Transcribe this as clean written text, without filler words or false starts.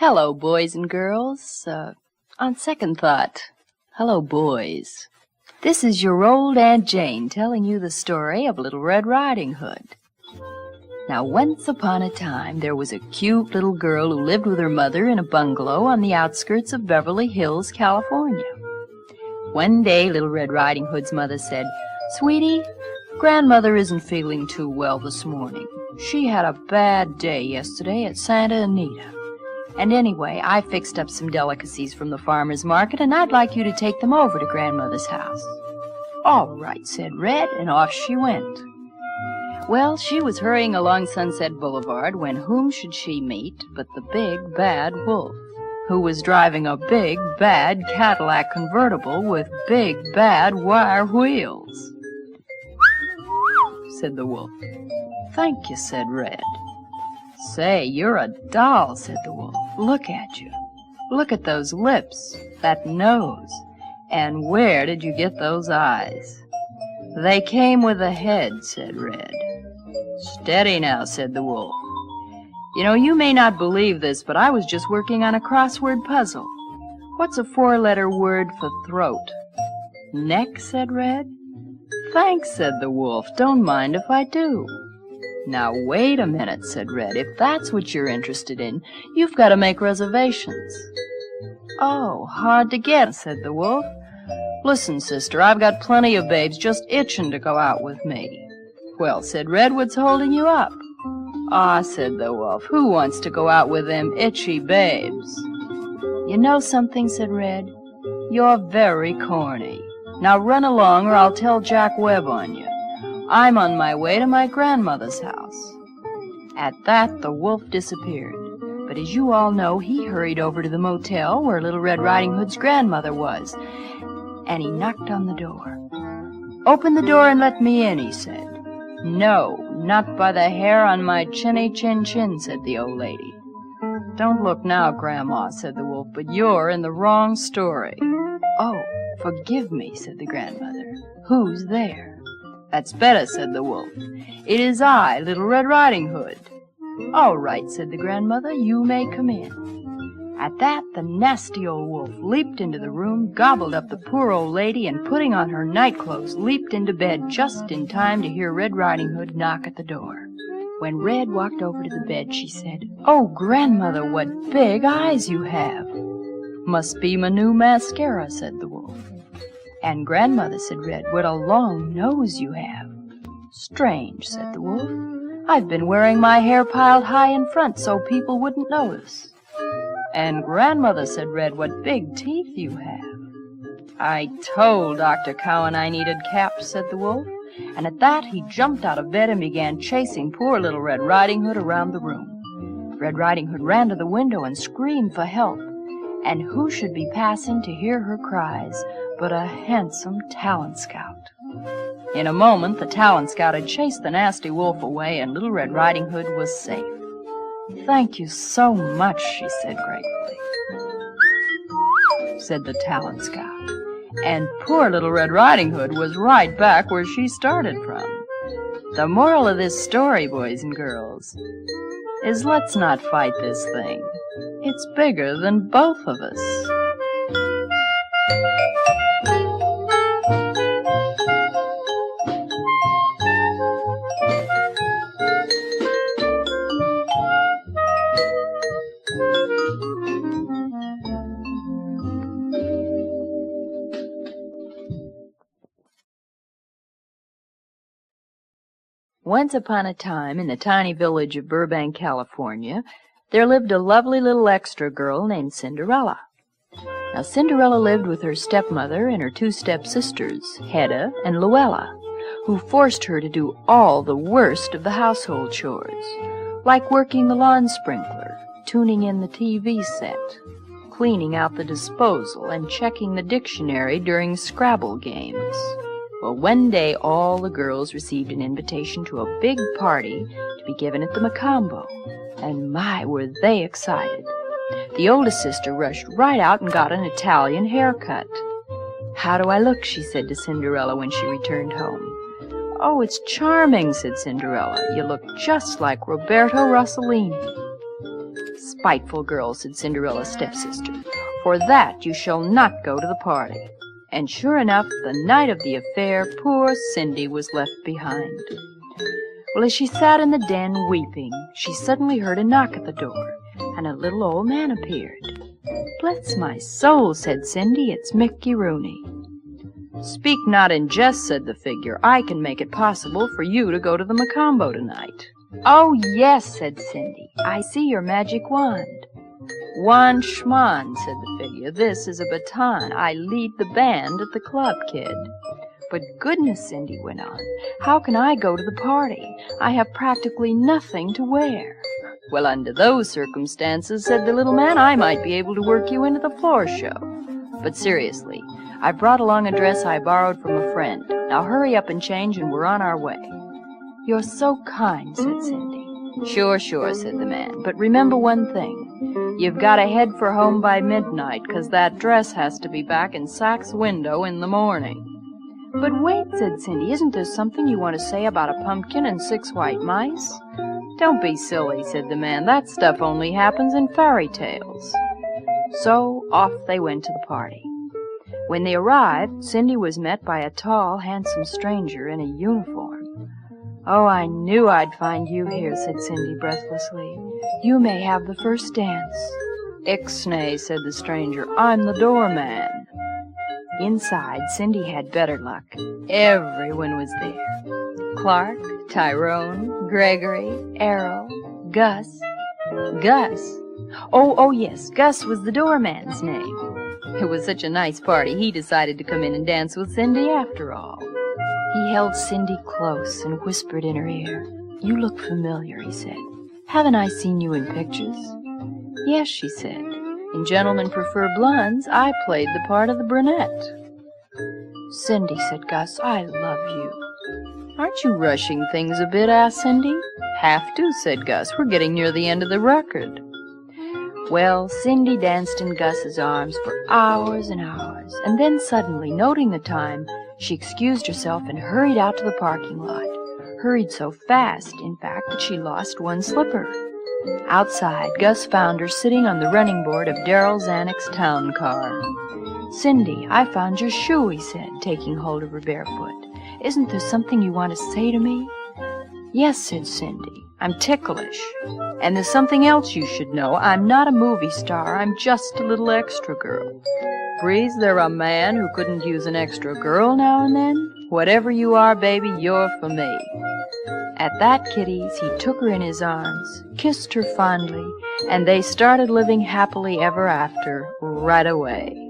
Hello, boys and girls. On second thought, hello, boys. This is your old Aunt Jane telling you the story of Little Red Riding Hood. Now, once upon a time, there was a cute little girl who lived with her mother in a bungalow on the outskirts of Beverly Hills, California. One day, Little Red Riding Hood's mother said, "Sweetie, Grandmother isn't feeling too well this morning. She had a bad day yesterday at Santa Anita. And anyway, I fixed up some delicacies from the farmer's market, and I'd like you to take them over to Grandmother's house." "All right," said Red, and off she went. Well, she was hurrying along Sunset Boulevard when whom should she meet but the big, bad wolf, who was driving a big, bad Cadillac convertible with big, bad wire wheels. Said the wolf. "Thank you," said Red. "Say, you're a doll," said the wolf. "Look at you. Look at those lips, that nose. And where did you get those eyes?" "They came with the head," said Red. "Steady now," said the wolf. "You know, you may not believe this, but I was just working on a crossword puzzle. What's a four-letter word for throat?" "Neck," said Red. "Thanks," said the wolf. "Don't mind if I do." "Now, wait a minute," said Red. "If that's what you're interested in, you've got to make reservations." "Oh, hard to get," said the wolf. "Listen, sister, I've got plenty of babes just itching to go out with me." "Well," said Red, "what's holding you up?" "Ah," said the wolf, "who wants to go out with them itchy babes?" "You know something," said Red, "you're very corny. Now run along or I'll tell Jack Webb on you. I'm on my way to my grandmother's house." At that, the wolf disappeared. But as you all know, he hurried over to the motel where Little Red Riding Hood's grandmother was, and he knocked on the door. "Open the door and let me in," he said. "No, not by the hair on my chinny chin chin," said the old lady. "Don't look now, Grandma," said the wolf, "but you're in the wrong story." "Oh, forgive me," said the grandmother. "Who's there?" "That's better," said the wolf. "It is I, Little Red Riding Hood." "All right," said the grandmother, "you may come in." At that, the nasty old wolf leaped into the room, gobbled up the poor old lady, and putting on her nightclothes, leaped into bed just in time to hear Red Riding Hood knock at the door. When Red walked over to the bed, she said, "Oh, Grandmother, what big eyes you have." "Must be my new mascara," said the wolf. "And Grandmother," said Red, "what a long nose you have." "Strange," said the wolf. "I've been wearing my hair piled high in front so people wouldn't notice." "And Grandmother," said Red, "what big teeth you have." "I told Dr. Cowan I needed caps," said the wolf. And at that he jumped out of bed and began chasing poor Little Red Riding Hood around the room. Red Riding Hood ran to the window and screamed for help. And who should be passing to hear her cries but a handsome talent scout. In a moment, the talent scout had chased the nasty wolf away, and Little Red Riding Hood was safe. "Thank you so much," she said gratefully. Said the talent scout. And poor Little Red Riding Hood was right back where she started from. The moral of this story, boys and girls, is let's not fight this thing. It's bigger than both of us. Once upon a time, in the tiny village of Burbank, California, there lived a lovely little extra girl named Cinderella. Now, Cinderella lived with her stepmother and her two stepsisters, Hedda and Luella, who forced her to do all the worst of the household chores, like working the lawn sprinkler, tuning in the TV set, cleaning out the disposal, and checking the dictionary during Scrabble games. Well, one day all the girls received an invitation to a big party to be given at the Macombo, and my, were they excited. The oldest sister rushed right out and got an Italian haircut. "How do I look?" she said to Cinderella when she returned home. "Oh, it's charming," said Cinderella. "You look just like Roberto Rossellini." "Spiteful girl," said Cinderella's stepsister. "For that you shall not go to the party." And sure enough, the night of the affair, poor Cindy was left behind. Well, as she sat in the den weeping, she suddenly heard a knock at the door, and a little old man appeared. "Bless my soul," said Cindy, "it's Mickey Rooney." "Speak not in jest," said the figure. "I can make it possible for you to go to the Mocambo tonight." "Oh, yes," said Cindy. "I see your magic wand." "Wand schmand," said the figure. "This is a baton. I lead the band at the club, kid." "But goodness," Cindy went on, "how can I go to the party? I have practically nothing to wear." "Well, under those circumstances," said the little man, "I might be able to work you into the floor show. But seriously, I brought along a dress I borrowed from a friend. Now hurry up and change, and we're on our way." "You're so kind," said Cindy. "Sure, sure," said the man. "But remember one thing. You've got to head for home by midnight, 'cause that dress has to be back in Sack's window in the morning." "But wait," said Cindy. "Isn't there something you want to say about a pumpkin and 6 white mice?" "Don't be silly," said the man. "That stuff only happens in fairy tales." So off they went to the party. When they arrived, Cindy was met by a tall, handsome stranger in a uniform. "Oh, I knew I'd find you here," said Cindy breathlessly. "You may have the first dance." "Ixnay," said the stranger. "I'm the doorman." Inside, Cindy had better luck. Everyone was there. Clark, Tyrone, Gregory, Errol, Gus. Gus? Oh, yes, Gus was the doorman's name. It was such a nice party, he decided to come in and dance with Cindy after all. He held Cindy close and whispered in her ear. "You look familiar," he said. "Haven't I seen you in pictures?" "Yes," she said. "In Gentlemen Prefer Blondes, I played the part of the brunette." "Cindy," said Gus, "I love you." "Aren't you rushing things a bit?" asked Cindy. "Have to," said Gus. "We're getting near the end of the record." Well, Cindy danced in Gus's arms for hours and hours, and then suddenly, noting the time, she excused herself and hurried out to the parking lot. Hurried so fast, in fact, that she lost one slipper. Outside, Gus found her sitting on the running board of Darrell Zanuck's town car. "Cindy, I found your shoe," he said, taking hold of her barefoot. "Isn't there something you want to say to me?" "Yes," said Cindy. "I'm ticklish. And there's something else you should know. I'm not a movie star. I'm just a little extra girl." "Breeze, there a man who couldn't use an extra girl now and then? Whatever you are, baby, you're for me." At that, kiddies, he took her in his arms, kissed her fondly, and they started living happily ever after right away.